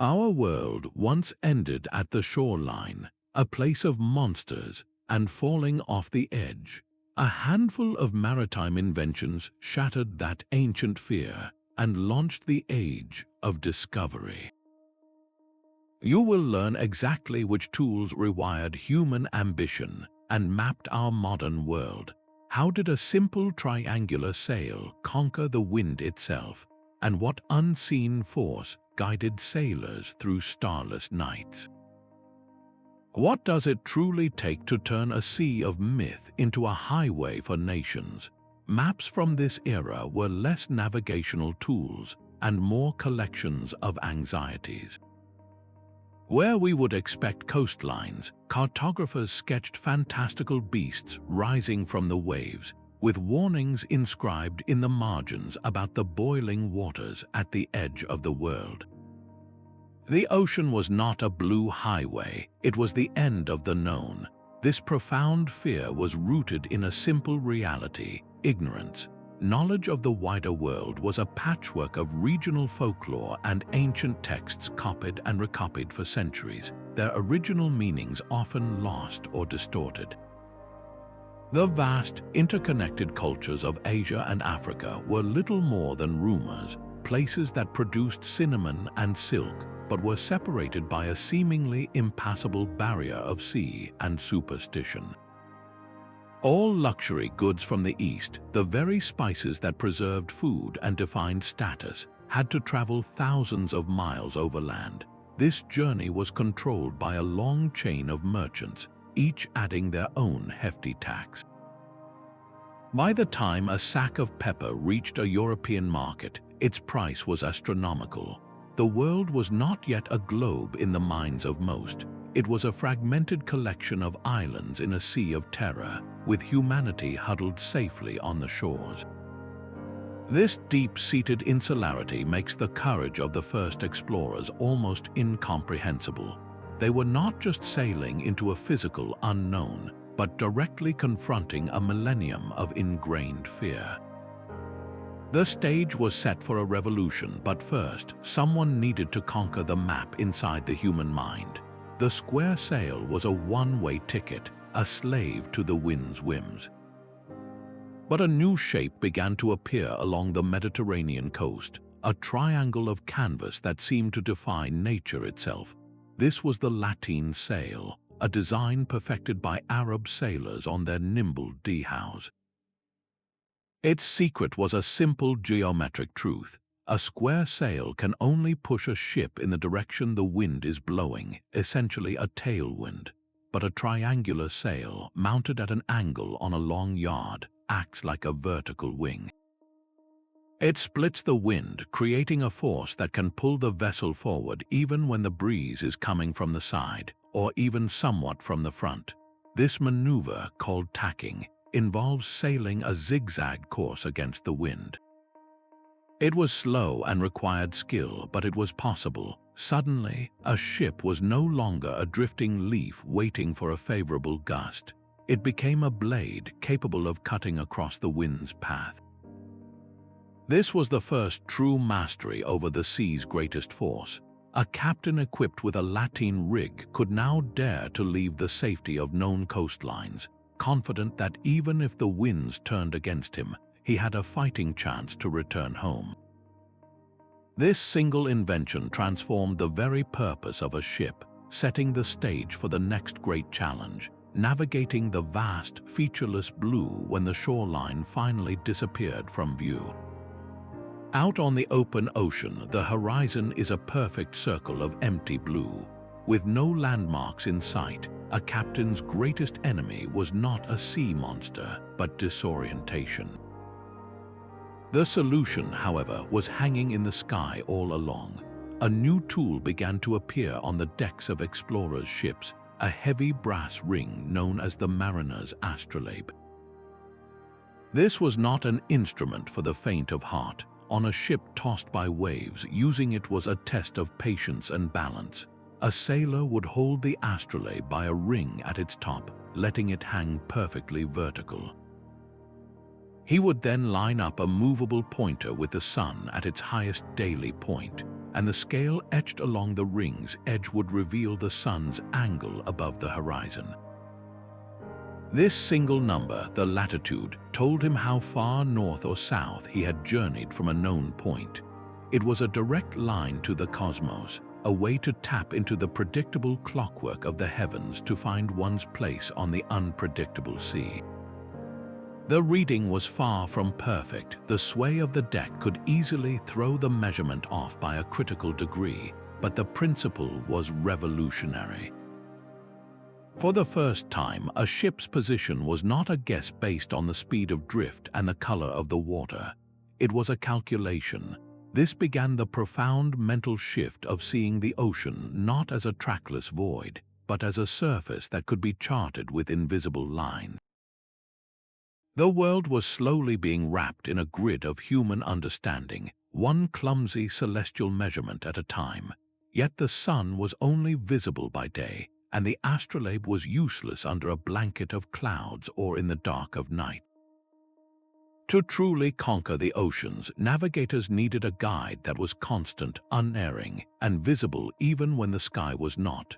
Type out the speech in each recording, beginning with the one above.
Our world once ended at the shoreline, a place of monsters and falling off the edge. A handful of maritime inventions shattered that ancient fear and launched the age of discovery. You will learn exactly which tools rewired human ambition and mapped our modern world. How did a simple triangular sail conquer the wind itself, and what unseen force guided sailors through starless nights? What does it truly take to turn a sea of myth into a highway for nations? Maps from this era were less navigational tools and more collections of anxieties. Where we would expect coastlines, cartographers sketched fantastical beasts rising from the waves, with warnings inscribed in the margins about the boiling waters at the edge of the world. The ocean was not a blue highway, it was the end of the known. This profound fear was rooted in a simple reality: ignorance. Knowledge of the wider world was a patchwork of regional folklore and ancient texts copied and recopied for centuries, their original meanings often lost or distorted. The vast, interconnected cultures of Asia and Africa were little more than rumors, places that produced cinnamon and silk, but were separated by a seemingly impassable barrier of sea and superstition. All luxury goods from the East, the very spices that preserved food and defined status, had to travel thousands of miles overland. This journey was controlled by a long chain of merchants, each adding their own hefty tax. By the time a sack of pepper reached a European market, its price was astronomical. The world was not yet a globe in the minds of most. It was a fragmented collection of islands in a sea of terror, with humanity huddled safely on the shores. This deep-seated insularity makes the courage of the first explorers almost incomprehensible. They were not just sailing into a physical unknown, but directly confronting a millennium of ingrained fear. The stage was set for a revolution, but first, someone needed to conquer the map inside the human mind. The square sail was a one-way ticket, a slave to the wind's whims. But a new shape began to appear along the Mediterranean coast, a triangle of canvas that seemed to defy nature itself. This was the lateen sail, a design perfected by Arab sailors on their nimble dhows. Its secret was a simple geometric truth. A square sail can only push a ship in the direction the wind is blowing, essentially a tailwind. But a triangular sail, mounted at an angle on a long yard, acts like a vertical wing. It splits the wind, creating a force that can pull the vessel forward even when the breeze is coming from the side, or even somewhat from the front. This maneuver, called tacking, involves sailing a zigzag course against the wind. It was slow and required skill, but it was possible. Suddenly, a ship was no longer a drifting leaf waiting for a favorable gust. It became a blade capable of cutting across the wind's path. This was the first true mastery over the sea's greatest force. A captain equipped with a lateen rig could now dare to leave the safety of known coastlines, confident that even if the winds turned against him, he had a fighting chance to return home. This single invention transformed the very purpose of a ship, setting the stage for the next great challenge: navigating the vast, featureless blue when the shoreline finally disappeared from view. Out on the open ocean, the horizon is a perfect circle of empty blue. With no landmarks in sight, a captain's greatest enemy was not a sea monster, but disorientation. The solution, however, was hanging in the sky all along. A new tool began to appear on the decks of explorers' ships, a heavy brass ring known as the Mariners Astrolabe. This was not an instrument for the faint of heart. On a ship tossed by waves, using it was a test of patience and balance. A sailor would hold the astrolabe by a ring at its top, letting it hang perfectly vertical. He would then line up a movable pointer with the sun at its highest daily point. and the scale etched along the ring's edge would reveal the sun's angle above the horizon. This single number, the latitude, told him how far north or south he had journeyed from a known point. It was a direct line to the cosmos, a way to tap into the predictable clockwork of the heavens to find one's place on the unpredictable sea. The reading was far from perfect. The sway of the deck could easily throw the measurement off by a critical degree, but the principle was revolutionary. For the first time, a ship's position was not a guess based on the speed of drift and the color of the water. It was a calculation. This began the profound mental shift of seeing the ocean not as a trackless void, but as a surface that could be charted with invisible lines. The world was slowly being wrapped in a grid of human understanding, one clumsy celestial measurement at a time. Yet the sun was only visible by day, and the astrolabe was useless under a blanket of clouds or in the dark of night. To truly conquer the oceans, navigators needed a guide that was constant, unerring, and visible even when the sky was not.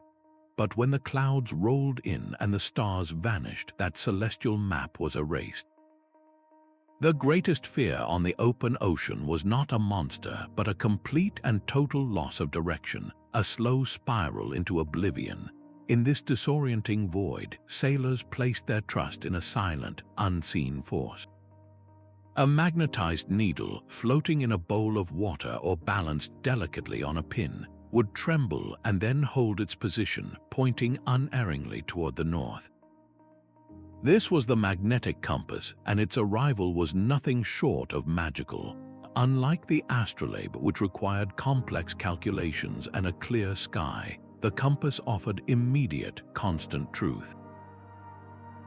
But when the clouds rolled in and the stars vanished, that celestial map was erased. The greatest fear on the open ocean was not a monster, but a complete and total loss of direction, a slow spiral into oblivion. In this disorienting void, sailors placed their trust in a silent, unseen force. A magnetized needle, floating in a bowl of water or balanced delicately on a pin, would tremble and then hold its position, pointing unerringly toward the north. This was the magnetic compass, and its arrival was nothing short of magical. Unlike the astrolabe, which required complex calculations and a clear sky, the compass offered immediate, constant truth.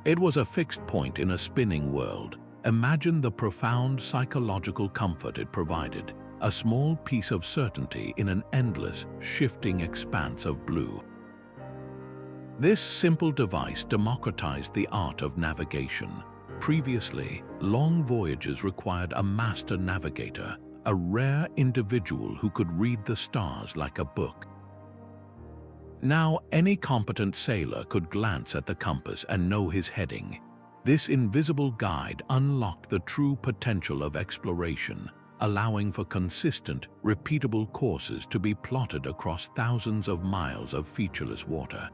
It was a fixed point in a spinning world. Imagine the profound psychological comfort it provided, a small piece of certainty in an endless, shifting expanse of blue. This simple device democratized the art of navigation. Previously, long voyages required a master navigator, a rare individual who could read the stars like a book. Now, any competent sailor could glance at the compass and know his heading. This invisible guide unlocked the true potential of exploration, allowing for consistent, repeatable courses to be plotted across thousands of miles of featureless water.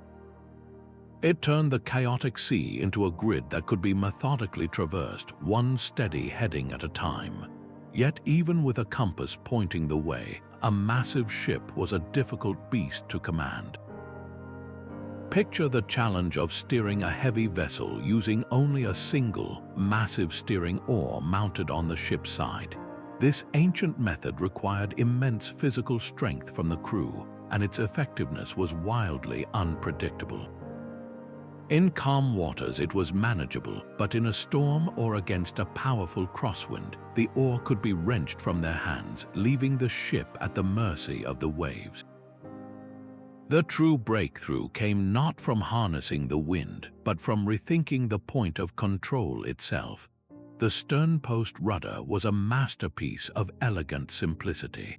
It turned the chaotic sea into a grid that could be methodically traversed, one steady heading at a time. Yet even with a compass pointing the way, a massive ship was a difficult beast to command. Picture the challenge of steering a heavy vessel using only a single, massive steering oar mounted on the ship's side. This ancient method required immense physical strength from the crew, and its effectiveness was wildly unpredictable. In calm waters it was manageable, but in a storm or against a powerful crosswind, the oar could be wrenched from their hands, leaving the ship at the mercy of the waves. The true breakthrough came not from harnessing the wind, but from rethinking the point of control itself. The sternpost rudder was a masterpiece of elegant simplicity.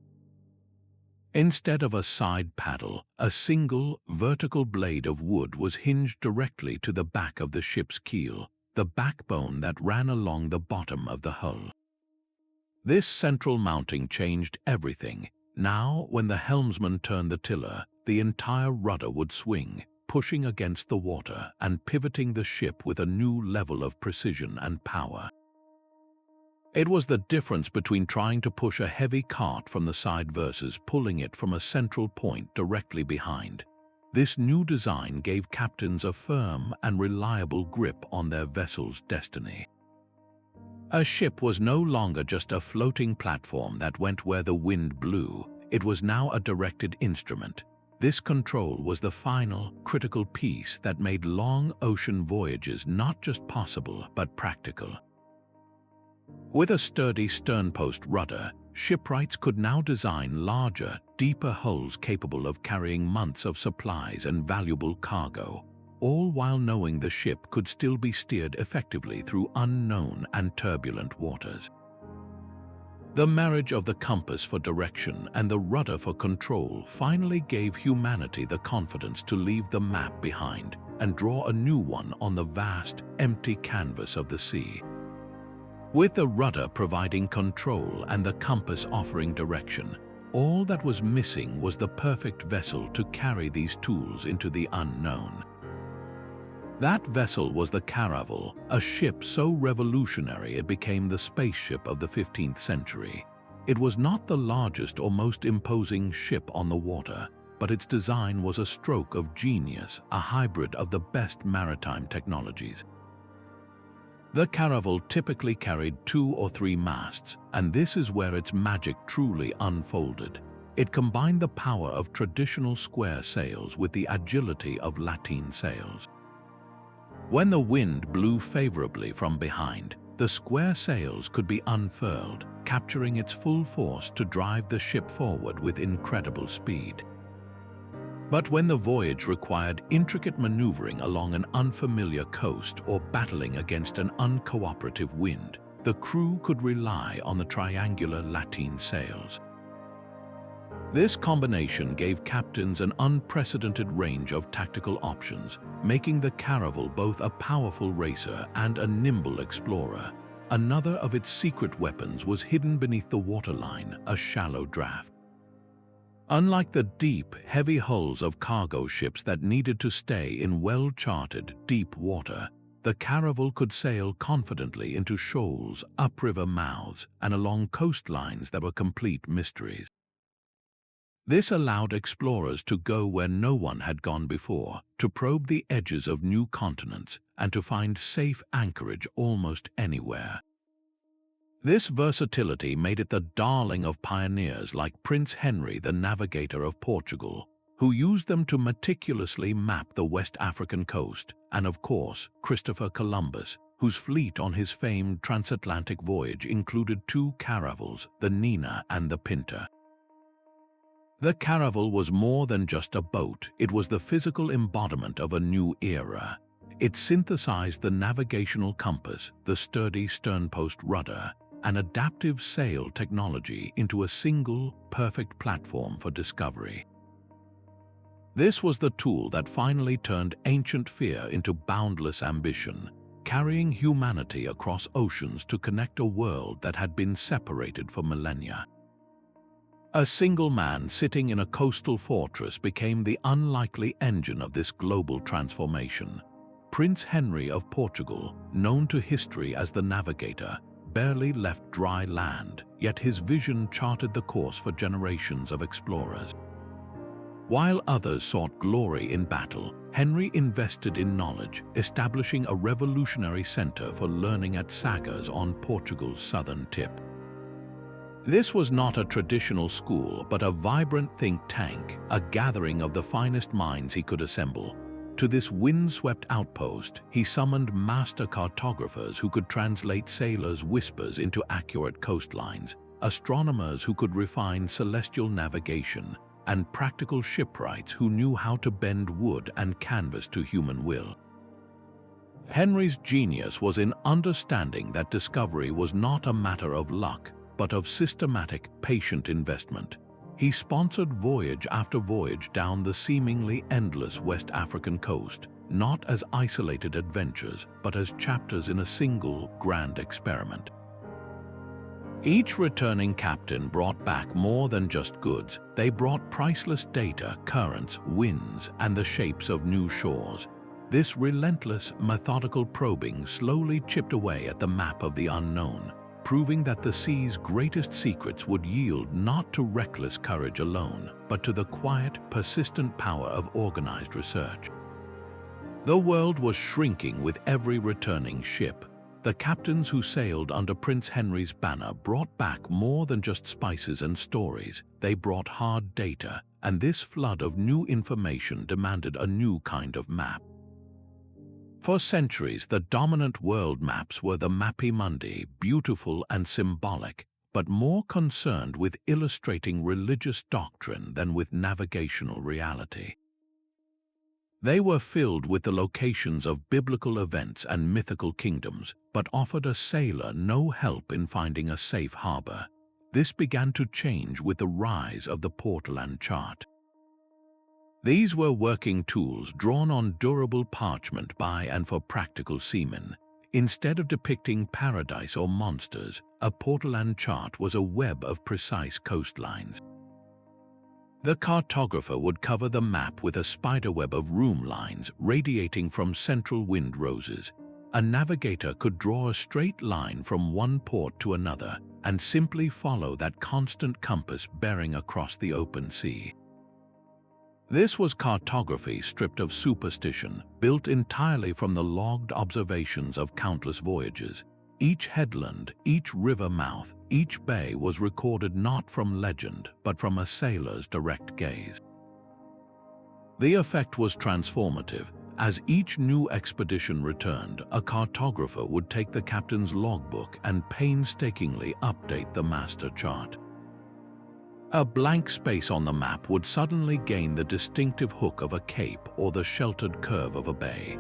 Instead of a side paddle, a single, vertical blade of wood was hinged directly to the back of the ship's keel, the backbone that ran along the bottom of the hull. This central mounting changed everything. Now, when the helmsman turned the tiller, the entire rudder would swing, pushing against the water and pivoting the ship with a new level of precision and power. It was the difference between trying to push a heavy cart from the side versus pulling it from a central point directly behind. This new design gave captains a firm and reliable grip on their vessel's destiny. A ship was no longer just a floating platform that went where the wind blew. It was now a directed instrument. This control was the final, critical piece that made long ocean voyages not just possible, but practical. With a sturdy sternpost rudder, shipwrights could now design larger, deeper hulls capable of carrying months of supplies and valuable cargo, all while knowing the ship could still be steered effectively through unknown and turbulent waters. The marriage of the compass for direction and the rudder for control finally gave humanity the confidence to leave the map behind and draw a new one on the vast, empty canvas of the sea. With the rudder providing control and the compass offering direction, all that was missing was the perfect vessel to carry these tools into the unknown. That vessel was the Caravel, a ship so revolutionary it became the spaceship of the 15th century. It was not the largest or most imposing ship on the water, but its design was a stroke of genius, a hybrid of the best maritime technologies. The Caravel typically carried 2 or 3 masts, and this is where its magic truly unfolded. It combined the power of traditional square sails with the agility of lateen sails. When the wind blew favorably from behind, the square sails could be unfurled, capturing its full force to drive the ship forward with incredible speed. But when the voyage required intricate maneuvering along an unfamiliar coast or battling against an uncooperative wind, the crew could rely on the triangular lateen sails. This combination gave captains an unprecedented range of tactical options, making the Caravel both a powerful racer and a nimble explorer. Another of its secret weapons was hidden beneath the waterline, a shallow draft. Unlike the deep, heavy hulls of cargo ships that needed to stay in well-charted, deep water, the Caravel could sail confidently into shoals, upriver mouths, and along coastlines that were complete mysteries. This allowed explorers to go where no one had gone before, to probe the edges of new continents, and to find safe anchorage almost anywhere. This versatility made it the darling of pioneers like Prince Henry, the Navigator of Portugal, who used them to meticulously map the West African coast, and of course, Christopher Columbus, whose fleet on his famed transatlantic voyage included 2 caravels, the Nina and the Pinta. The Caravel was more than just a boat, it was the physical embodiment of a new era. It synthesized the navigational compass, the sturdy sternpost rudder, and adaptive sail technology into a single, perfect platform for discovery. This was the tool that finally turned ancient fear into boundless ambition, carrying humanity across oceans to connect a world that had been separated for millennia. A single man sitting in a coastal fortress became the unlikely engine of this global transformation. Prince Henry of Portugal, known to history as the Navigator, barely left dry land, yet his vision charted the course for generations of explorers. While others sought glory in battle, Henry invested in knowledge, establishing a revolutionary center for learning at Sagres on Portugal's southern tip. This was not a traditional school, but a vibrant think tank, a gathering of the finest minds he could assemble. To this windswept outpost, he summoned master cartographers who could translate sailors' whispers into accurate coastlines, astronomers who could refine celestial navigation, and practical shipwrights who knew how to bend wood and canvas to human will. Henry's genius was in understanding that discovery was not a matter of luck, but of systematic, patient investment. He sponsored voyage after voyage down the seemingly endless West African coast, not as isolated adventures, but as chapters in a single, grand experiment. Each returning captain brought back more than just goods. They brought priceless data, currents, winds, and the shapes of new shores. This relentless, methodical probing slowly chipped away at the map of the unknown, proving that the sea's greatest secrets would yield not to reckless courage alone, but to the quiet, persistent power of organized research. The world was shrinking with every returning ship. The captains who sailed under Prince Henry's banner brought back more than just spices and stories. They brought hard data, and this flood of new information demanded a new kind of map. For centuries, the dominant world maps were the Mappi Mundi, beautiful and symbolic, but more concerned with illustrating religious doctrine than with navigational reality. They were filled with the locations of biblical events and mythical kingdoms, but offered a sailor no help in finding a safe harbor. This began to change with the rise of the Portolan Chart. These were working tools drawn on durable parchment by and for practical seamen. Instead of depicting paradise or monsters, a Portolan chart was a web of precise coastlines. The cartographer would cover the map with a spiderweb of room lines radiating from central wind roses. A navigator could draw a straight line from one port to another and simply follow that constant compass bearing across the open sea. This was cartography stripped of superstition, built entirely from the logged observations of countless voyages. Each headland, each river mouth, each bay was recorded not from legend, but from a sailor's direct gaze. The effect was transformative. As each new expedition returned, a cartographer would take the captain's logbook and painstakingly update the master chart. A blank space on the map would suddenly gain the distinctive hook of a cape or the sheltered curve of a bay.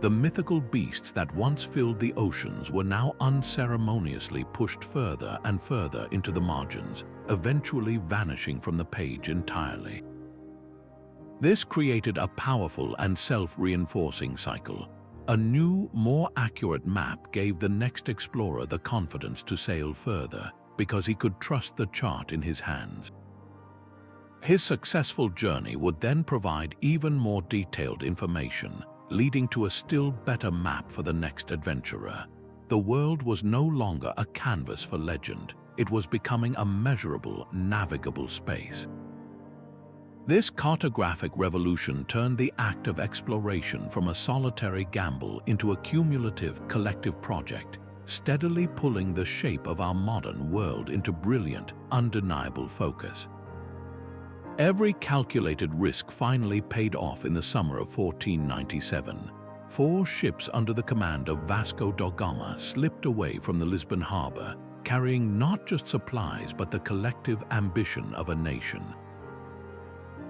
The mythical beasts that once filled the oceans were now unceremoniously pushed further and further into the margins, eventually vanishing from the page entirely. This created a powerful and self-reinforcing cycle. A new, more accurate map gave the next explorer the confidence to sail further, because he could trust the chart in his hands. His successful journey would then provide even more detailed information, leading to a still better map for the next adventurer. The world was no longer a canvas for legend. It was becoming a measurable, navigable space. This cartographic revolution turned the act of exploration from a solitary gamble into a cumulative, collective project, steadily pulling the shape of our modern world into brilliant, undeniable focus. Every calculated risk finally paid off in the summer of 1497. 4 ships under the command of Vasco da Gama slipped away from the Lisbon harbor, carrying not just supplies but the collective ambition of a nation.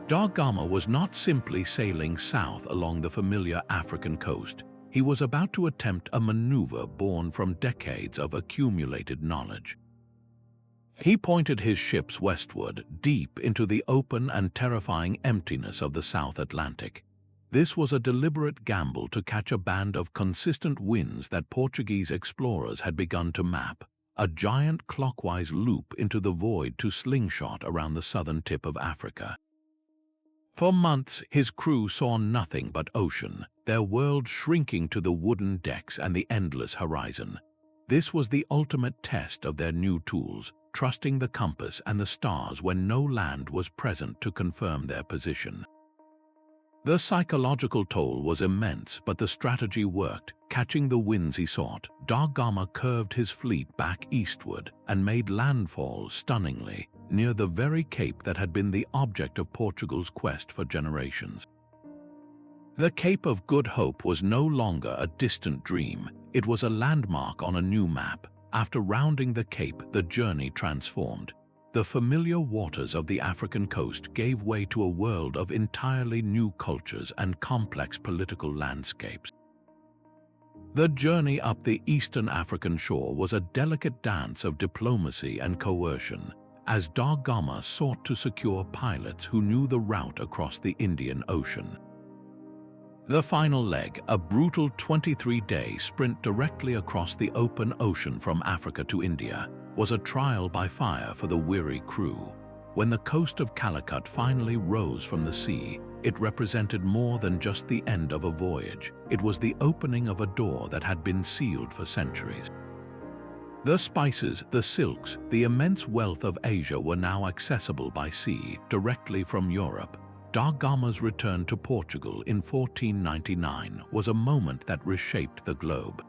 Da Gama was not simply sailing south along the familiar African coast. He was about to attempt a maneuver born from decades of accumulated knowledge. He pointed his ships westward, deep into the open and terrifying emptiness of the South Atlantic. This was a deliberate gamble to catch a band of consistent winds that Portuguese explorers had begun to map, a giant clockwise loop into the void to slingshot around the southern tip of Africa. For months, his crew saw nothing but ocean, their world shrinking to the wooden decks and the endless horizon. This was the ultimate test of their new tools, trusting the compass and the stars when no land was present to confirm their position. The psychological toll was immense, but the strategy worked. Catching the winds he sought, Da Gama curved his fleet back eastward and made landfall stunningly near the very cape that had been the object of Portugal's quest for generations. The Cape of Good Hope was no longer a distant dream. It was a landmark on a new map. After rounding the cape, the journey transformed. The familiar waters of the African coast gave way to a world of entirely new cultures and complex political landscapes. The journey up the eastern African shore was a delicate dance of diplomacy and coercion, as Da Gama sought to secure pilots who knew the route across the Indian Ocean. The final leg, a brutal 23-day sprint directly across the open ocean from Africa to India, was a trial by fire for the weary crew. When the coast of Calicut finally rose from the sea, it represented more than just the end of a voyage. It was the opening of a door that had been sealed for centuries. The spices, the silks, the immense wealth of Asia were now accessible by sea, directly from Europe. Da Gama's return to Portugal in 1499 was a moment that reshaped the globe.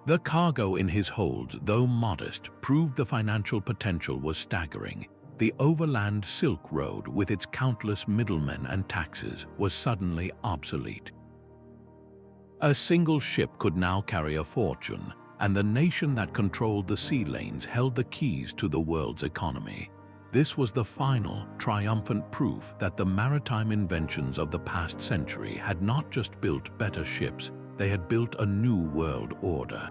The cargo in his holds, though modest, proved the financial potential was staggering. The overland Silk Road, with its countless middlemen and taxes, was suddenly obsolete. A single ship could now carry a fortune, and the nation that controlled the sea lanes held the keys to the world's economy. This was the final, triumphant proof that the maritime inventions of the past century had not just built better ships, they had built a new world order.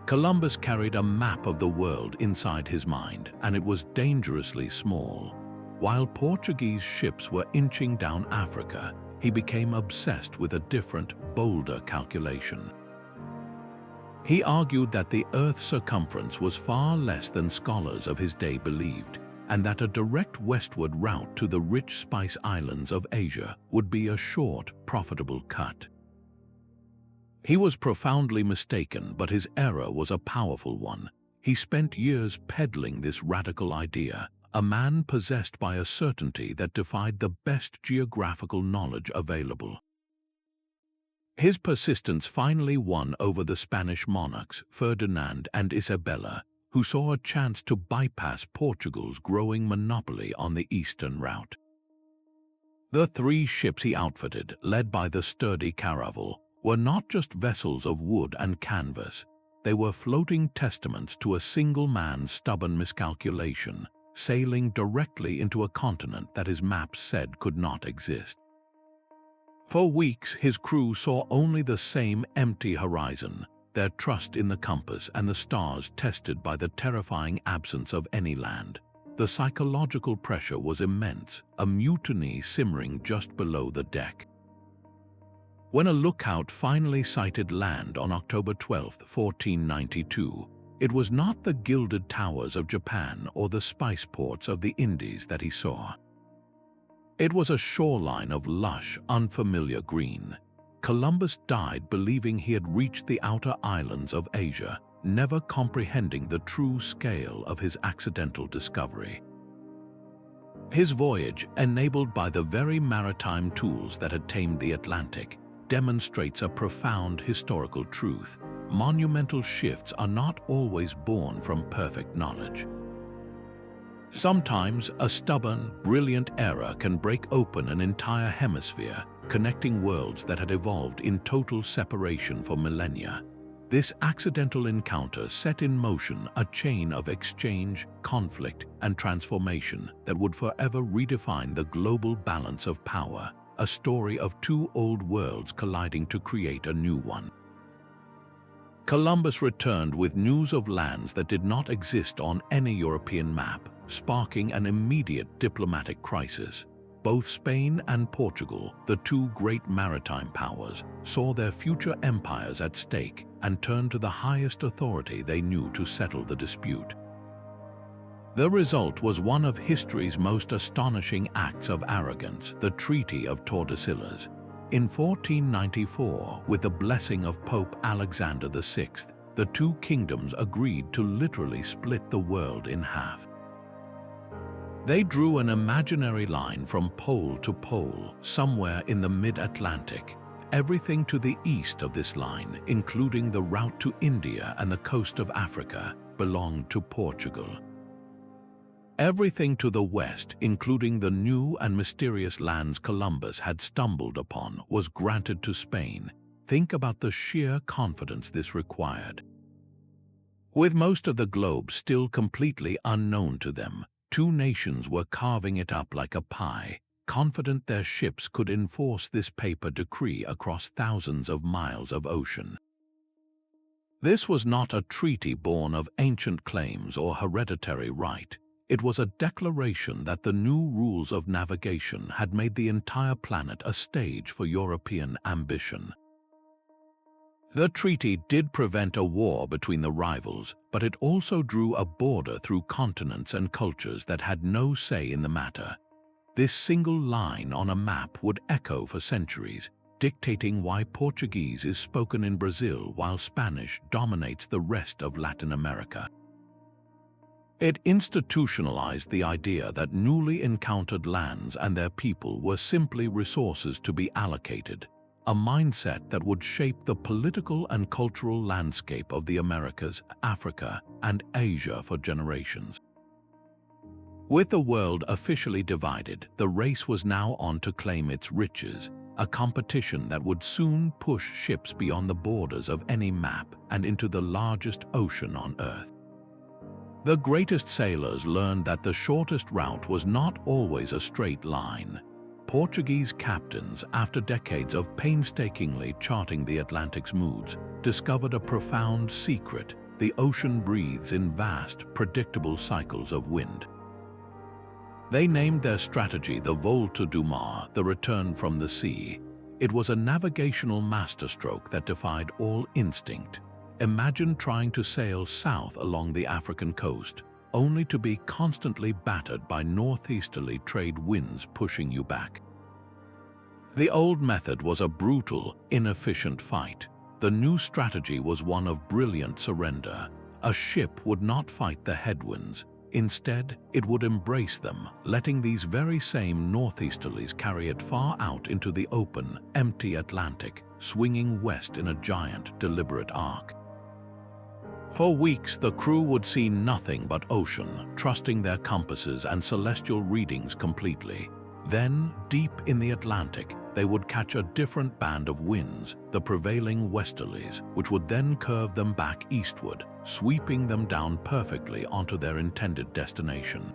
Columbus carried a map of the world inside his mind, and it was dangerously small. While Portuguese ships were inching down Africa, he became obsessed with a different, bolder calculation. He argued that the Earth's circumference was far less than scholars of his day believed, and that a direct westward route to the rich spice islands of Asia would be a short, profitable cut. He was profoundly mistaken, but his error was a powerful one. He spent years peddling this radical idea, a man possessed by a certainty that defied the best geographical knowledge available. His persistence finally won over the Spanish monarchs, Ferdinand and Isabella, who saw a chance to bypass Portugal's growing monopoly on the eastern route. The 3 ships he outfitted, led by the sturdy Caravel, were not just vessels of wood and canvas. They were floating testaments to a single man's stubborn miscalculation, sailing directly into a continent that his maps said could not exist. For weeks, his crew saw only the same empty horizon, their trust in the compass and the stars tested by the terrifying absence of any land. The psychological pressure was immense, a mutiny simmering just below the deck. When a lookout finally sighted land on October 12, 1492, it was not the gilded towers of Japan or the spice ports of the Indies that he saw. It was a shoreline of lush, unfamiliar green. Columbus died believing he had reached the outer islands of Asia, never comprehending the true scale of his accidental discovery. His voyage, enabled by the very maritime tools that had tamed the Atlantic, demonstrates a profound historical truth. Monumental shifts are not always born from perfect knowledge. Sometimes a stubborn, brilliant error can break open an entire hemisphere, connecting worlds that had evolved in total separation for millennia. This accidental encounter set in motion a chain of exchange, conflict, and transformation that would forever redefine the global balance of power, a story of 2 old worlds colliding to create a new one. Columbus returned with news of lands that did not exist on any European map, sparking an immediate diplomatic crisis. Both Spain and Portugal, the 2 great maritime powers, saw their future empires at stake and turned to the highest authority they knew to settle the dispute. The result was one of history's most astonishing acts of arrogance, the Treaty of Tordesillas. In 1494, with the blessing of Pope Alexander VI, the 2 kingdoms agreed to literally split the world in half. They drew an imaginary line from pole to pole, somewhere in the mid-Atlantic. Everything to the east of this line, including the route to India and the coast of Africa, belonged to Portugal. Everything to the west, including the new and mysterious lands Columbus had stumbled upon, was granted to Spain. Think about the sheer confidence this required. With most of the globe still completely unknown to them, 2 nations were carving it up like a pie, confident their ships could enforce this paper decree across thousands of miles of ocean. This was not a treaty born of ancient claims or hereditary right. It was a declaration that the new rules of navigation had made the entire planet a stage for European ambition. The treaty did prevent a war between the rivals, but it also drew a border through continents and cultures that had no say in the matter. This single line on a map would echo for centuries, dictating why Portuguese is spoken in Brazil while Spanish dominates the rest of Latin America. It institutionalized the idea that newly encountered lands and their people were simply resources to be allocated, a mindset that would shape the political and cultural landscape of the Americas, Africa, and Asia for generations. With the world officially divided, the race was now on to claim its riches, a competition that would soon push ships beyond the borders of any map and into the largest ocean on Earth. The greatest sailors learned that the shortest route was not always a straight line. Portuguese captains, after decades of painstakingly charting the Atlantic's moods, discovered a profound secret: the ocean breathes in vast, predictable cycles of wind. They named their strategy the Volta du Mar, the return from the sea. It was a navigational masterstroke that defied all instinct. Imagine trying to sail south along the African coast, only to be constantly battered by northeasterly trade winds pushing you back. The old method was a brutal, inefficient fight. The new strategy was one of brilliant surrender. A ship would not fight the headwinds. Instead, it would embrace them, letting these very same northeasterlies carry it far out into the open, empty Atlantic, swinging west in a giant, deliberate arc. For weeks, the crew would see nothing but ocean, trusting their compasses and celestial readings completely. Then, deep in the Atlantic, they would catch a different band of winds, the prevailing westerlies, which would then curve them back eastward, sweeping them down perfectly onto their intended destination.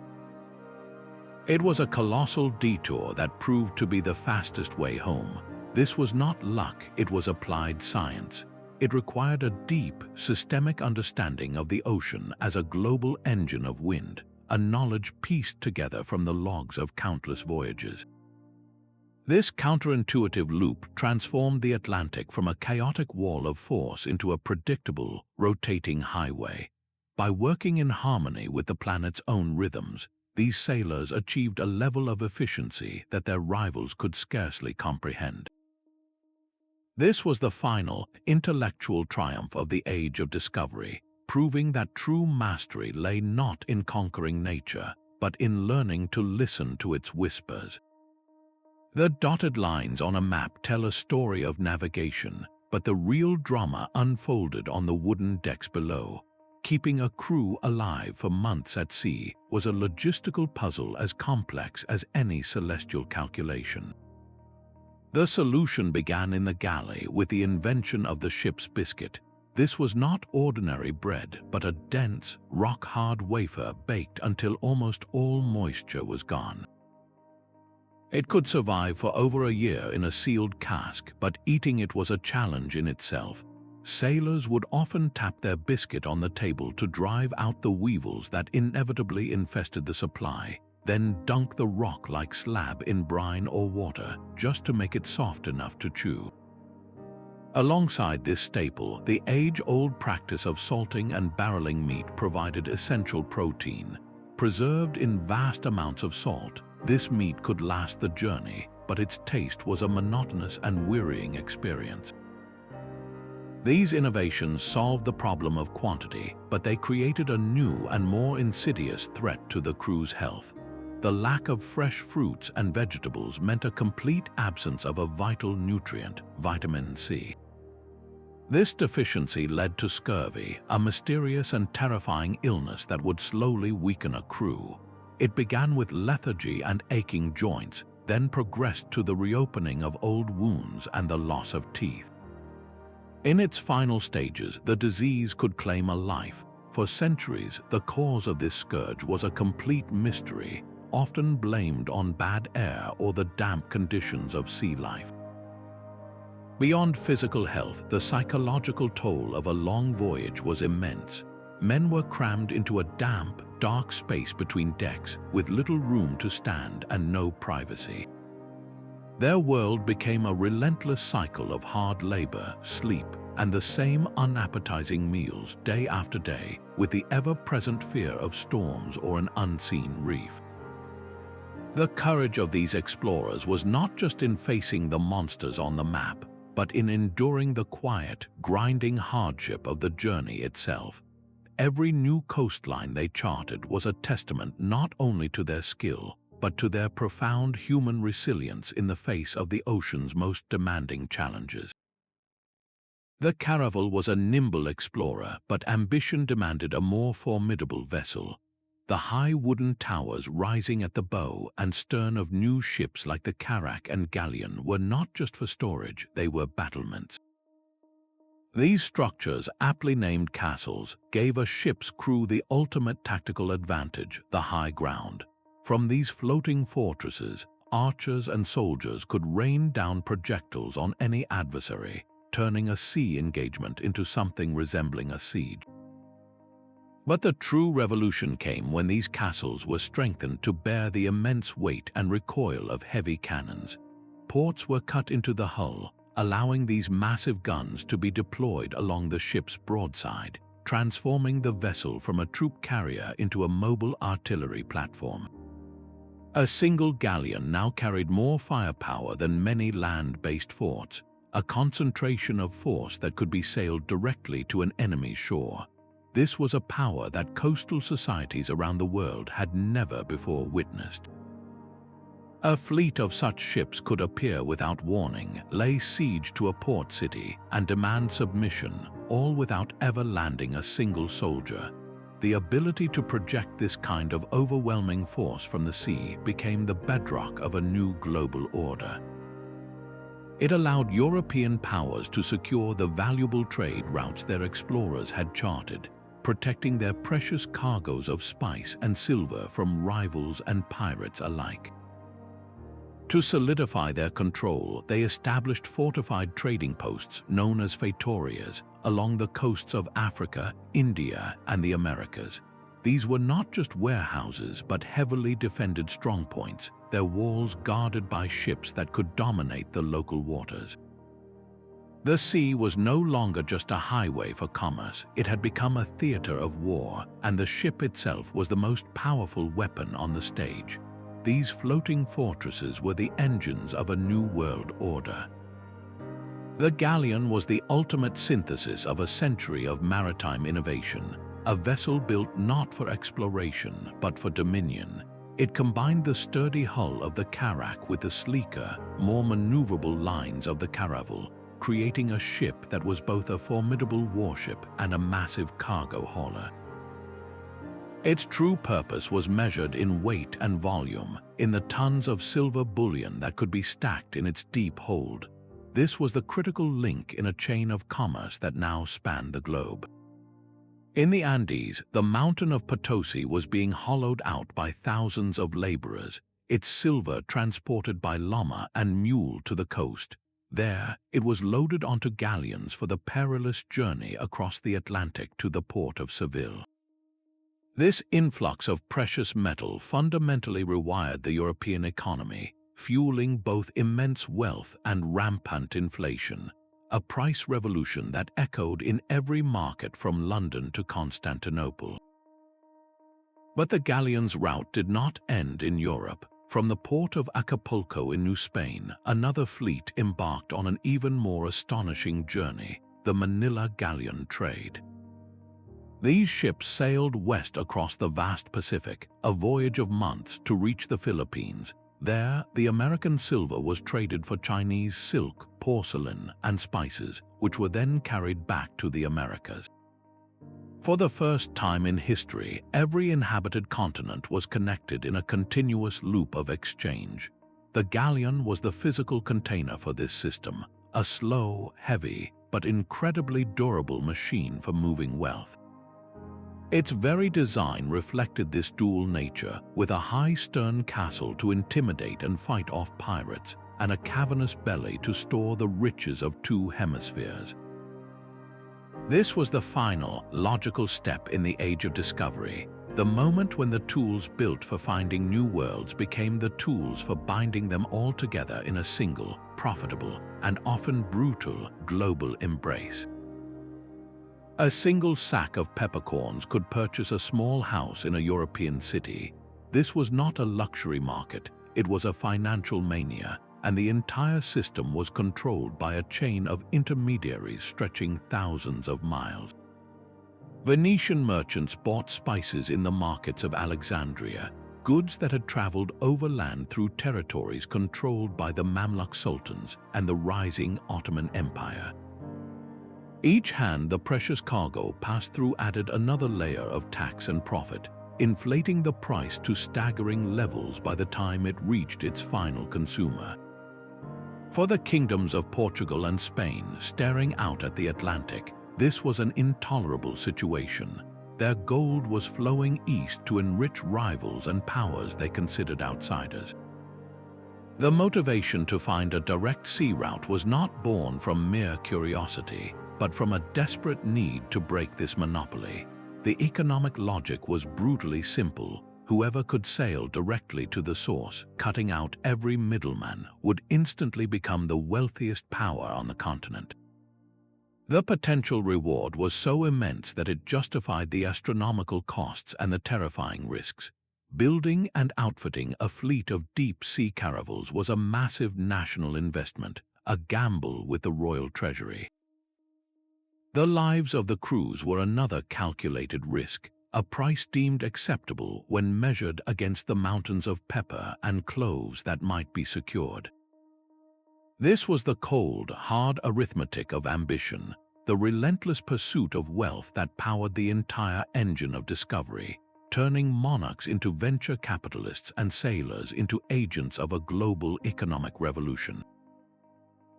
It was a colossal detour that proved to be the fastest way home. This was not luck, it was applied science. It required a deep, systemic understanding of the ocean as a global engine of wind, a knowledge pieced together from the logs of countless voyages. This counterintuitive loop transformed the Atlantic from a chaotic wall of force into a predictable, rotating highway. By working in harmony with the planet's own rhythms, these sailors achieved a level of efficiency that their rivals could scarcely comprehend. This was the final, intellectual triumph of the Age of Discovery, proving that true mastery lay not in conquering nature, but in learning to listen to its whispers. The dotted lines on a map tell a story of navigation, but the real drama unfolded on the wooden decks below. Keeping a crew alive for months at sea was a logistical puzzle as complex as any celestial calculation. The solution began in the galley with the invention of the ship's biscuit. This was not ordinary bread, but a dense, rock-hard wafer baked until almost all moisture was gone. It could survive for over a year in a sealed cask, but eating it was a challenge in itself. Sailors would often tap their biscuit on the table to drive out the weevils that inevitably infested the supply, then dunk the rock-like slab in brine or water just to make it soft enough to chew. Alongside this staple, the age-old practice of salting and barreling meat provided essential protein. Preserved in vast amounts of salt, this meat could last the journey, but its taste was a monotonous and wearying experience. These innovations solved the problem of quantity, but they created a new and more insidious threat to the crew's health. The lack of fresh fruits and vegetables meant a complete absence of a vital nutrient, vitamin C. This deficiency led to scurvy, a mysterious and terrifying illness that would slowly weaken a crew. It began with lethargy and aching joints, then progressed to the reopening of old wounds and the loss of teeth. In its final stages, the disease could claim a life. For centuries, the cause of this scourge was a complete mystery, often blamed on bad air or the damp conditions of sea life. Beyond physical health, the psychological toll of a long voyage was immense. Men were crammed into a damp, dark space between decks, with little room to stand and no privacy. Their world became a relentless cycle of hard labor, sleep, and the same unappetizing meals day after day, with the ever-present fear of storms or an unseen reef. The courage of these explorers was not just in facing the monsters on the map, but in enduring the quiet, grinding hardship of the journey itself. Every new coastline they charted was a testament not only to their skill, but to their profound human resilience in the face of the ocean's most demanding challenges. The Caravel was a nimble explorer, but ambition demanded a more formidable vessel. The high wooden towers rising at the bow and stern of new ships like the Carrack and Galleon were not just for storage, they were battlements. These structures, aptly named castles, gave a ship's crew the ultimate tactical advantage, the high ground. From these floating fortresses, archers and soldiers could rain down projectiles on any adversary, turning a sea engagement into something resembling a siege. But the true revolution came when these castles were strengthened to bear the immense weight and recoil of heavy cannons. Ports were cut into the hull, allowing these massive guns to be deployed along the ship's broadside, transforming the vessel from a troop carrier into a mobile artillery platform. A single galleon now carried more firepower than many land-based forts, a concentration of force that could be sailed directly to an enemy's shore. This was a power that coastal societies around the world had never before witnessed. A fleet of such ships could appear without warning, lay siege to a port city, and demand submission, all without ever landing a single soldier. The ability to project this kind of overwhelming force from the sea became the bedrock of a new global order. It allowed European powers to secure the valuable trade routes their explorers had charted, protecting their precious cargoes of spice and silver from rivals and pirates alike. To solidify their control, they established fortified trading posts known as feitorías along the coasts of Africa, India, and the Americas. These were not just warehouses but heavily defended strongpoints, their walls guarded by ships that could dominate the local waters. The sea was no longer just a highway for commerce. It had become a theater of war, and the ship itself was the most powerful weapon on the stage. These floating fortresses were the engines of a new world order. The galleon was the ultimate synthesis of a century of maritime innovation, a vessel built not for exploration but for dominion. It combined the sturdy hull of the carrack with the sleeker, more maneuverable lines of the caravel, creating a ship that was both a formidable warship and a massive cargo hauler. Its true purpose was measured in weight and volume, in the tons of silver bullion that could be stacked in its deep hold. This was the critical link in a chain of commerce that now spanned the globe. In the Andes, the mountain of Potosi was being hollowed out by thousands of laborers, its silver transported by llama and mule to the coast. There, it was loaded onto galleons for the perilous journey across the Atlantic to the port of Seville. This influx of precious metal fundamentally rewired the European economy, fueling both immense wealth and rampant inflation, a price revolution that echoed in every market from London to Constantinople. But the galleon's route did not end in Europe. From the port of Acapulco in New Spain, another fleet embarked on an even more astonishing journey, the Manila galleon trade. These ships sailed west across the vast Pacific, a voyage of months to reach the Philippines. There, the American silver was traded for Chinese silk, porcelain, and spices, which were then carried back to the Americas. For the first time in history, every inhabited continent was connected in a continuous loop of exchange. The galleon was the physical container for this system, a slow, heavy, but incredibly durable machine for moving wealth. Its very design reflected this dual nature, with a high stern castle to intimidate and fight off pirates, and a cavernous belly to store the riches of two hemispheres. This was the final, logical step in the age of discovery, the moment when the tools built for finding new worlds became the tools for binding them all together in a single, profitable, and often brutal global embrace. A single sack of peppercorns could purchase a small house in a European city. This was not a luxury market, it was a financial mania, and the entire system was controlled by a chain of intermediaries stretching thousands of miles. Venetian merchants bought spices in the markets of Alexandria, goods that had traveled overland through territories controlled by the Mamluk sultans and the rising Ottoman Empire. Each hand the precious cargo passed through added another layer of tax and profit, inflating the price to staggering levels by the time it reached its final consumer. For the kingdoms of Portugal and Spain staring out at the Atlantic, this was an intolerable situation. Their gold was flowing east to enrich rivals and powers they considered outsiders. The motivation to find a direct sea route was not born from mere curiosity, but from a desperate need to break this monopoly. The economic logic was brutally simple. Whoever could sail directly to the source, cutting out every middleman, would instantly become the wealthiest power on the continent. The potential reward was so immense that it justified the astronomical costs and the terrifying risks. Building and outfitting a fleet of deep-sea caravels was a massive national investment, a gamble with the royal treasury. The lives of the crews were another calculated risk, a price deemed acceptable when measured against the mountains of pepper and cloves that might be secured. This was the cold, hard arithmetic of ambition, the relentless pursuit of wealth that powered the entire engine of discovery, turning monarchs into venture capitalists and sailors into agents of a global economic revolution.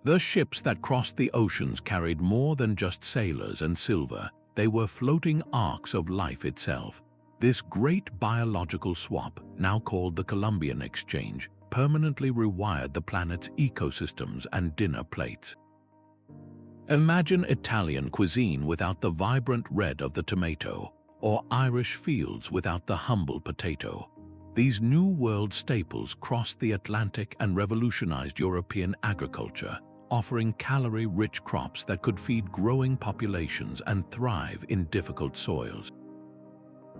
The ships that crossed the oceans carried more than just sailors and silver. They were floating arcs of life itself. This great biological swap, now called the Columbian Exchange, permanently rewired the planet's ecosystems and dinner plates. Imagine Italian cuisine without the vibrant red of the tomato, or Irish fields without the humble potato. These New World staples crossed the Atlantic and revolutionized European agriculture, offering calorie-rich crops that could feed growing populations and thrive in difficult soils.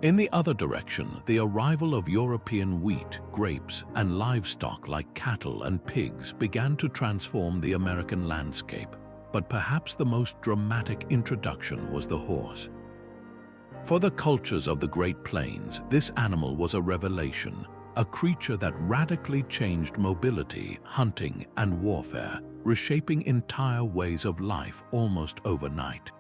In the other direction, the arrival of European wheat, grapes, and livestock like cattle and pigs began to transform the American landscape, but perhaps the most dramatic introduction was the horse. For the cultures of the Great Plains, this animal was a revelation, a creature that radically changed mobility, hunting, and warfare, reshaping entire ways of life almost overnight.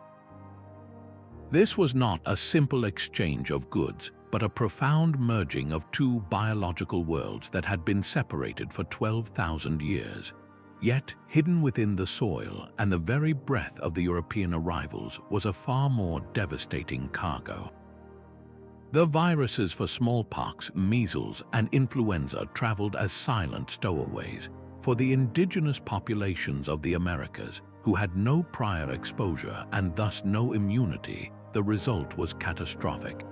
This was not a simple exchange of goods, but a profound merging of two biological worlds that had been separated for 12,000 years. Yet, hidden within the soil and the very breath of the European arrivals was a far more devastating cargo. The viruses for smallpox, measles, and influenza traveled as silent stowaways. For the indigenous populations of the Americas, who had no prior exposure and thus no immunity, the result was catastrophic.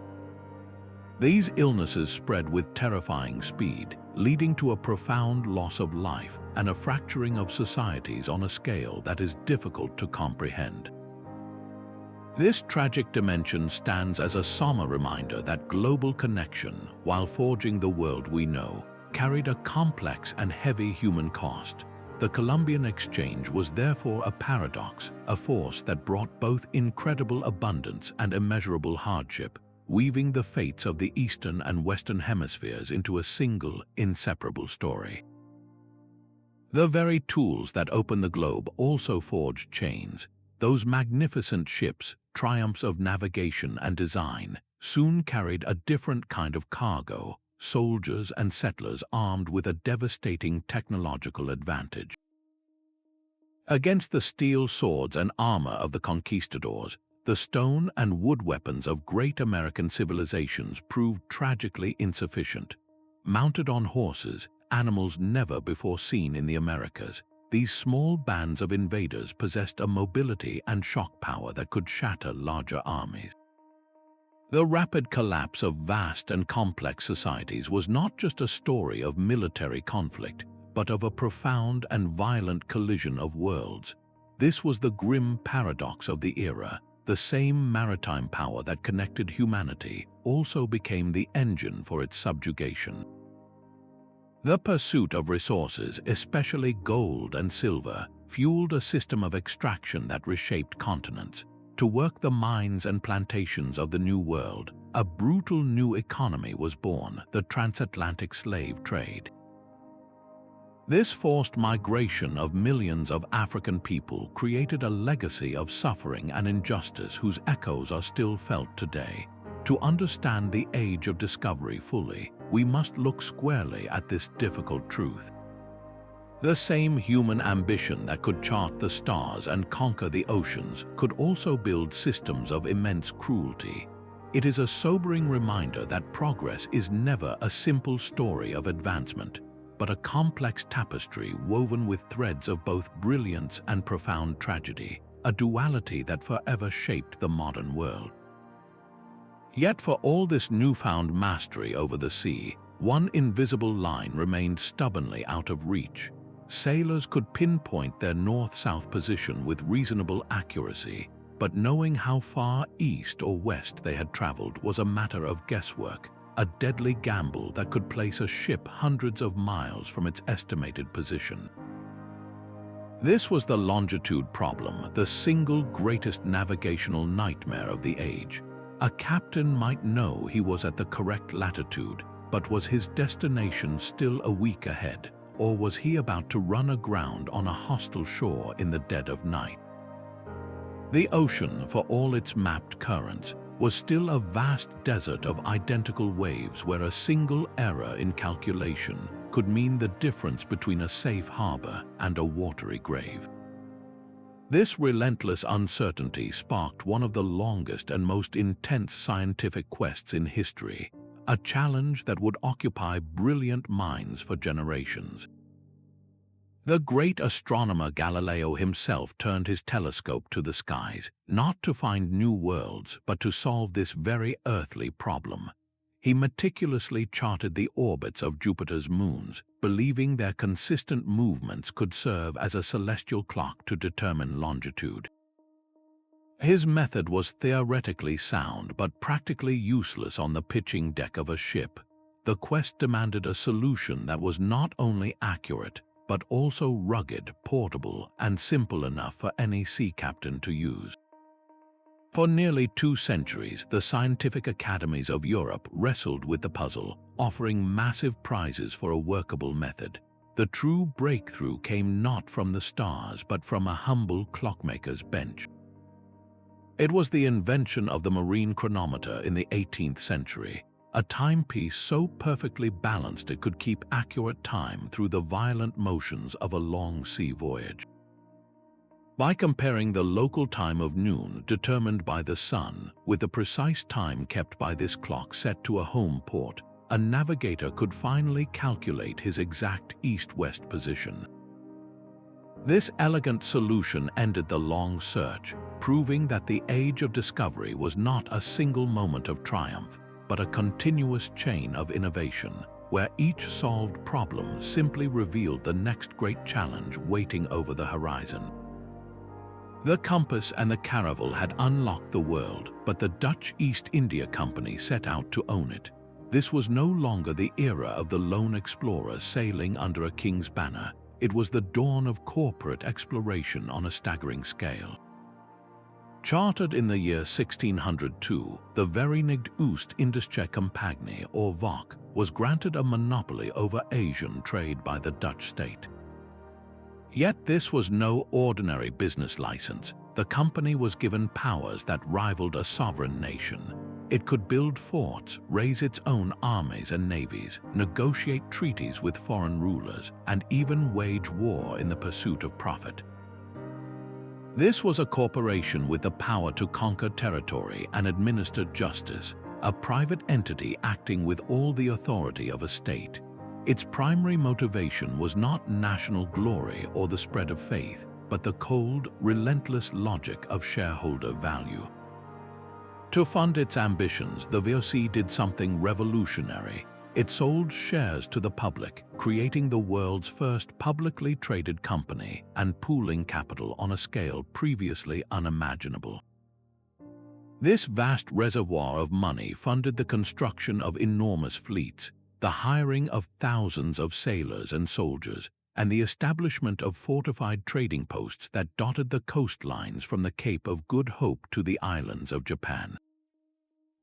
These illnesses spread with terrifying speed, leading to a profound loss of life and a fracturing of societies on a scale that is difficult to comprehend. This tragic dimension stands as a somber reminder that global connection, while forging the world we know, carried a complex and heavy human cost. The Columbian Exchange was therefore a paradox, a force that brought both incredible abundance and immeasurable hardship, weaving the fates of the Eastern and Western hemispheres into a single, inseparable story. The very tools that opened the globe also forged chains. Those magnificent ships, triumphs of navigation and design, soon carried a different kind of cargo, soldiers and settlers armed with a devastating technological advantage. Against the steel swords and armor of the conquistadors, the stone and wood weapons of great American civilizations proved tragically insufficient. Mounted on horses, animals never before seen in the Americas, these small bands of invaders possessed a mobility and shock power that could shatter larger armies. The rapid collapse of vast and complex societies was not just a story of military conflict, but of a profound and violent collision of worlds. This was the grim paradox of the era. The same maritime power that connected humanity also became the engine for its subjugation. The pursuit of resources, especially gold and silver, fueled a system of extraction that reshaped continents. To work the mines and plantations of the New World, a brutal new economy was born, the transatlantic slave trade. This forced migration of millions of African people created a legacy of suffering and injustice whose echoes are still felt today. To understand the age of discovery fully, we must look squarely at this difficult truth. The same human ambition that could chart the stars and conquer the oceans could also build systems of immense cruelty. It is a sobering reminder that progress is never a simple story of advancement, but a complex tapestry woven with threads of both brilliance and profound tragedy, a duality that forever shaped the modern world. Yet for all this newfound mastery over the sea, one invisible line remained stubbornly out of reach. Sailors could pinpoint their north-south position with reasonable accuracy, but knowing how far east or west they had traveled was a matter of guesswork, a deadly gamble that could place a ship hundreds of miles from its estimated position. This was the longitude problem, the single greatest navigational nightmare of the age. A captain might know he was at the correct latitude, but was his destination still a week ahead, or was he about to run aground on a hostile shore in the dead of night? The ocean, for all its mapped currents, was still a vast desert of identical waves where a single error in calculation could mean the difference between a safe harbor and a watery grave. This relentless uncertainty sparked one of the longest and most intense scientific quests in history, a challenge that would occupy brilliant minds for generations. The great astronomer Galileo himself turned his telescope to the skies, not to find new worlds, but to solve this very earthly problem. He meticulously charted the orbits of Jupiter's moons, believing their consistent movements could serve as a celestial clock to determine longitude. His method was theoretically sound but practically useless on the pitching deck of a ship. The quest demanded a solution that was not only accurate, but also rugged, portable, and simple enough for any sea captain to use. For nearly 2 centuries, the scientific academies of Europe wrestled with the puzzle, offering massive prizes for a workable method. The true breakthrough came not from the stars, but from a humble clockmaker's bench. It was the invention of the marine chronometer in the 18th century, a timepiece so perfectly balanced it could keep accurate time through the violent motions of a long sea voyage. By comparing the local time of noon, determined by the sun, with the precise time kept by this clock set to a home port, a navigator could finally calculate his exact east-west position. This elegant solution ended the long search, proving that the age of discovery was not a single moment of triumph, but a continuous chain of innovation, where each solved problem simply revealed the next great challenge waiting over the horizon. The compass and the caravel had unlocked the world, but the Dutch East India Company set out to own it. This was no longer the era of the lone explorer sailing under a king's banner. It was the dawn of corporate exploration on a staggering scale. Chartered in the year 1602, the Verenigde Oost-Indische Compagnie, or VOC, was granted a monopoly over Asian trade by the Dutch state. Yet this was no ordinary business license. The company was given powers that rivaled a sovereign nation. It could build forts, raise its own armies and navies, negotiate treaties with foreign rulers, and even wage war in the pursuit of profit. This was a corporation with the power to conquer territory and administer justice, a private entity acting with all the authority of a state. Its primary motivation was not national glory or the spread of faith, but the cold, relentless logic of shareholder value. To fund its ambitions, the VOC did something revolutionary. It sold shares to the public, creating the world's first publicly traded company and pooling capital on a scale previously unimaginable. This vast reservoir of money funded the construction of enormous fleets, the hiring of thousands of sailors and soldiers, and the establishment of fortified trading posts that dotted the coastlines from the Cape of Good Hope to the islands of Japan.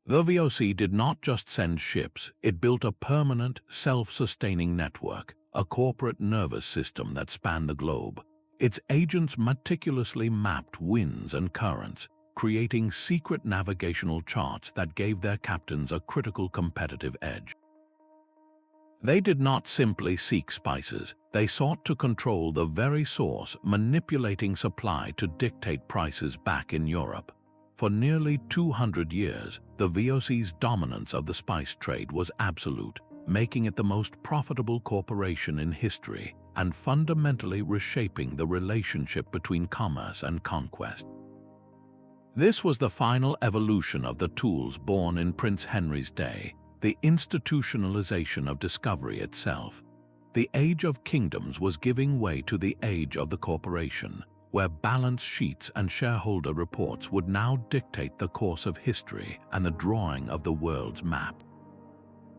The VOC did not just send ships, it built a permanent, self-sustaining network, a corporate nervous system that spanned the globe. Its agents meticulously mapped winds and currents, creating secret navigational charts that gave their captains a critical competitive edge. They did not simply seek spices, they sought to control the very source, manipulating supply to dictate prices back in Europe. For nearly 200 years, the VOC's dominance of the spice trade was absolute, making it the most profitable corporation in history and fundamentally reshaping the relationship between commerce and conquest. This was the final evolution of the tools born in Prince Henry's day, the institutionalization of discovery itself. The age of kingdoms was giving way to the age of the corporation, where balance sheets and shareholder reports would now dictate the course of history and the drawing of the world's map.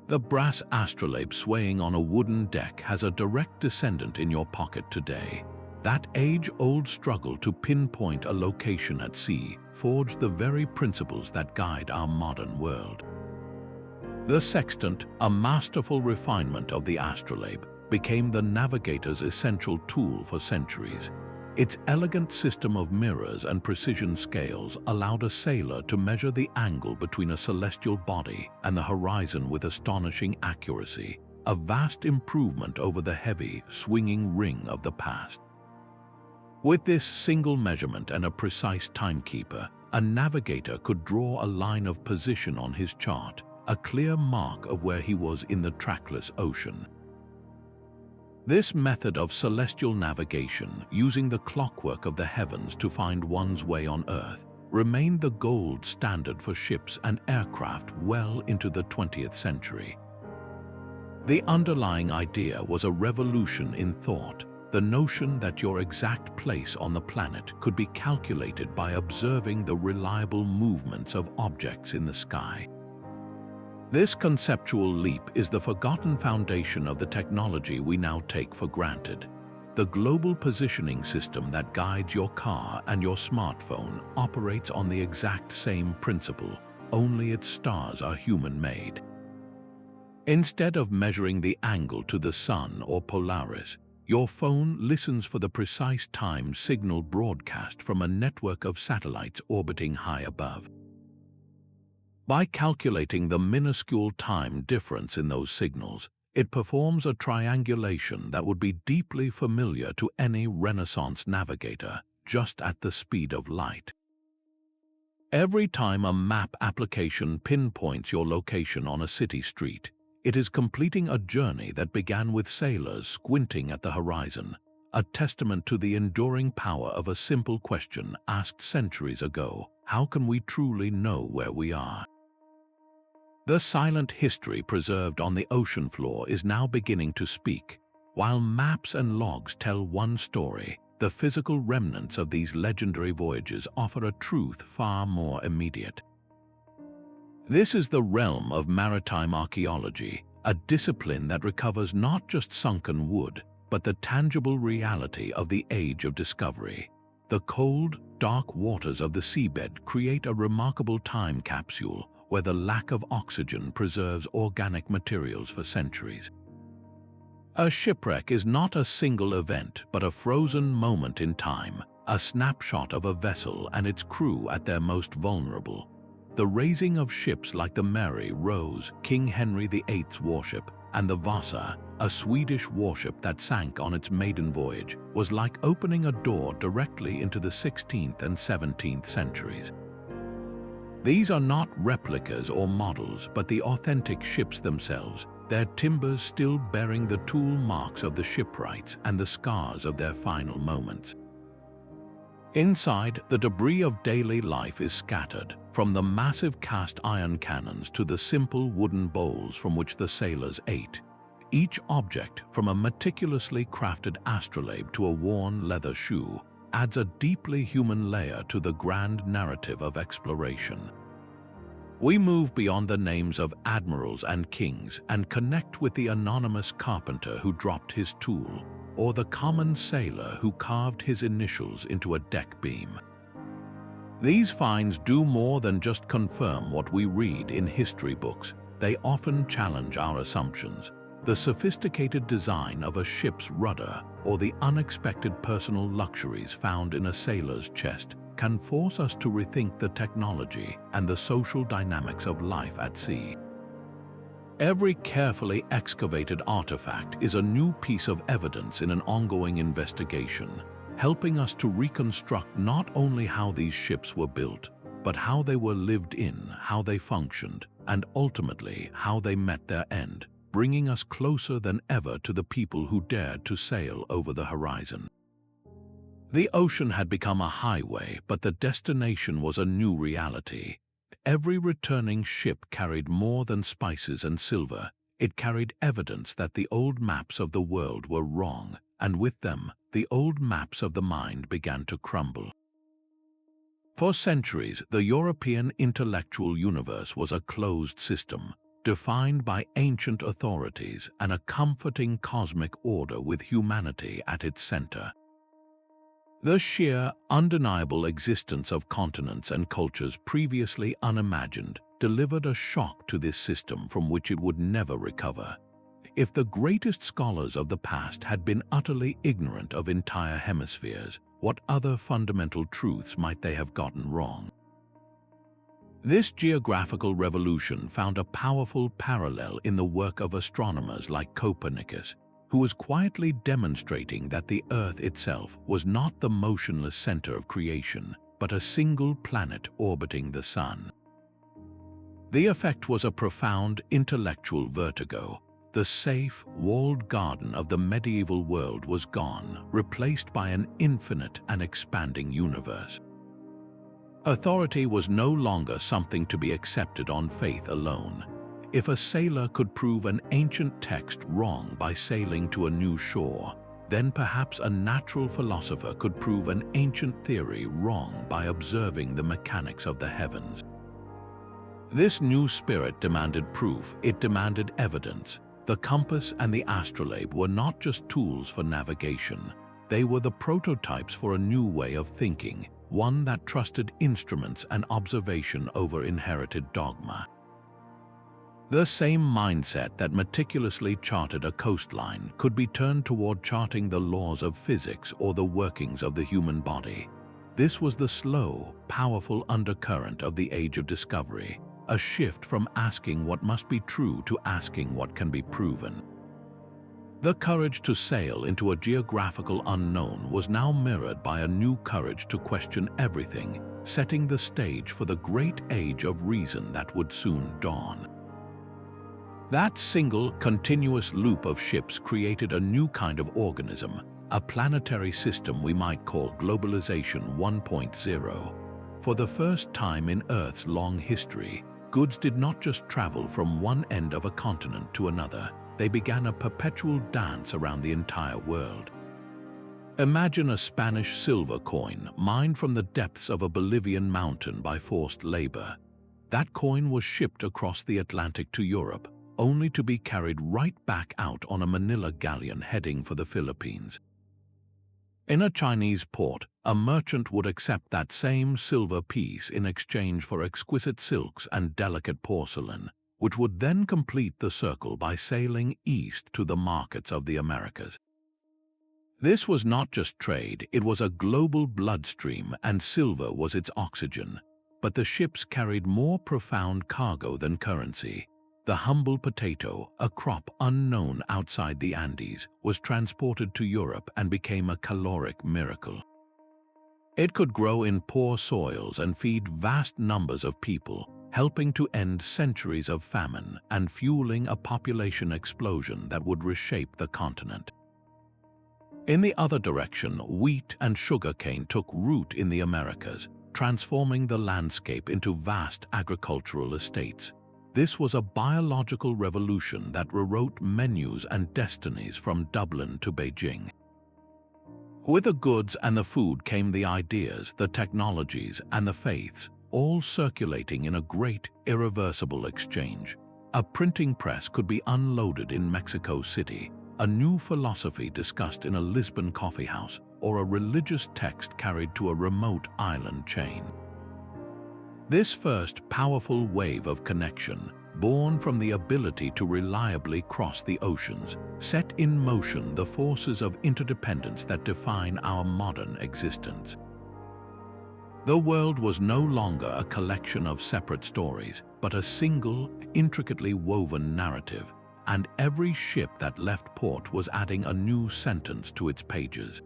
The brass astrolabe swaying on a wooden deck has a direct descendant in your pocket today. That age-old struggle to pinpoint a location at sea forged the very principles that guide our modern world. The Sextant, a masterful refinement of the astrolabe, became the navigator's essential tool for centuries. Its elegant system of mirrors and precision scales allowed a sailor to measure the angle between a celestial body and the horizon with astonishing accuracy, a vast improvement over the heavy, swinging ring of the past. With this single measurement and a precise timekeeper, a navigator could draw a line of position on his chart, a clear mark of where he was in the trackless ocean. This method of celestial navigation, using the clockwork of the heavens to find one's way on Earth, remained the gold standard for ships and aircraft well into the 20th century. The underlying idea was a revolution in thought, the notion that your exact place on the planet could be calculated by observing the reliable movements of objects in the sky. This conceptual leap is the forgotten foundation of the technology we now take for granted. The global positioning system that guides your car and your smartphone operates on the exact same principle, only its stars are human-made. Instead of measuring the angle to the sun or Polaris, your phone listens for the precise time signal broadcast from a network of satellites orbiting high above. By calculating the minuscule time difference in those signals, it performs a triangulation that would be deeply familiar to any Renaissance navigator, just at the speed of light. Every time a map application pinpoints your location on a city street, it is completing a journey that began with sailors squinting at the horizon, a testament to the enduring power of a simple question asked centuries ago: how can we truly know where we are? The silent history preserved on the ocean floor is now beginning to speak. While maps and logs tell one story, the physical remnants of these legendary voyages offer a truth far more immediate. This is the realm of maritime archaeology, a discipline that recovers not just sunken wood, but the tangible reality of the age of discovery. The cold, dark waters of the seabed create a remarkable time capsule where the lack of oxygen preserves organic materials for centuries. A shipwreck is not a single event, but a frozen moment in time, a snapshot of a vessel and its crew at their most vulnerable. The raising of ships like the Mary, Rose, King Henry VIII's warship, and the Vasa, a Swedish warship that sank on its maiden voyage, was like opening a door directly into the 16th and 17th centuries. These are not replicas or models, but the authentic ships themselves, their timbers still bearing the tool marks of the shipwrights and the scars of their final moments. Inside, the debris of daily life is scattered, from the massive cast iron cannons to the simple wooden bowls from which the sailors ate. Each object, from a meticulously crafted astrolabe to a worn leather shoe, adds a deeply human layer to the grand narrative of exploration. We move beyond the names of admirals and kings and connect with the anonymous carpenter who dropped his tool, or the common sailor who carved his initials into a deck beam. These finds do more than just confirm what we read in history books. They often challenge our assumptions. The sophisticated design of a ship's rudder or the unexpected personal luxuries found in a sailor's chest can force us to rethink the technology and the social dynamics of life at sea. Every carefully excavated artifact is a new piece of evidence in an ongoing investigation, helping us to reconstruct not only how these ships were built, but how they were lived in, how they functioned, and ultimately how they met their end, bringing us closer than ever to the people who dared to sail over the horizon. The ocean had become a highway, but the destination was a new reality. Every returning ship carried more than spices and silver. It carried evidence that the old maps of the world were wrong, and with them, the old maps of the mind began to crumble. For centuries, the European intellectual universe was a closed system, defined by ancient authorities and a comforting cosmic order with humanity at its center. The sheer, undeniable existence of continents and cultures previously unimagined delivered a shock to this system from which it would never recover. If the greatest scholars of the past had been utterly ignorant of entire hemispheres, what other fundamental truths might they have gotten wrong? This geographical revolution found a powerful parallel in the work of astronomers like Copernicus, who was quietly demonstrating that the Earth itself was not the motionless center of creation, but a single planet orbiting the Sun. The effect was a profound intellectual vertigo. The safe, walled garden of the medieval world was gone, replaced by an infinite and expanding universe. Authority was no longer something to be accepted on faith alone. If a sailor could prove an ancient text wrong by sailing to a new shore, then perhaps a natural philosopher could prove an ancient theory wrong by observing the mechanics of the heavens. This new spirit demanded proof, it demanded evidence. The compass and the astrolabe were not just tools for navigation, they were the prototypes for a new way of thinking, one that trusted instruments and observation over inherited dogma. The same mindset that meticulously charted a coastline could be turned toward charting the laws of physics or the workings of the human body. This was the slow, powerful undercurrent of the age of discovery, a shift from asking what must be true to asking what can be proven. The courage to sail into a geographical unknown was now mirrored by a new courage to question everything, setting the stage for the great age of reason that would soon dawn. That single, continuous loop of ships created a new kind of organism, a planetary system we might call Globalization 1.0. For the first time in Earth's long history, goods did not just travel from one end of a continent to another, they began a perpetual dance around the entire world. Imagine a Spanish silver coin mined from the depths of a Bolivian mountain by forced labor. That coin was shipped across the Atlantic to Europe, only to be carried right back out on a Manila galleon heading for the Philippines. In a Chinese port, a merchant would accept that same silver piece in exchange for exquisite silks and delicate porcelain, which would then complete the circle by sailing east to the markets of the Americas. This was not just trade, it was a global bloodstream, and silver was its oxygen. But the ships carried more profound cargo than currency. The humble potato, a crop unknown outside the Andes, was transported to Europe and became a caloric miracle. It could grow in poor soils and feed vast numbers of people, helping to end centuries of famine and fueling a population explosion that would reshape the continent. In the other direction, wheat and sugarcane took root in the Americas, transforming the landscape into vast agricultural estates. This was a biological revolution that rewrote menus and destinies from Dublin to Beijing. With the goods and the food came the ideas, the technologies, and the faiths, all circulating in a great, irreversible exchange. A printing press could be unloaded in Mexico City, a new philosophy discussed in a Lisbon coffeehouse, or a religious text carried to a remote island chain. This first powerful wave of connection, born from the ability to reliably cross the oceans, set in motion the forces of interdependence that define our modern existence. The world was no longer a collection of separate stories, but a single, intricately woven narrative, and every ship that left port was adding a new sentence to its pages.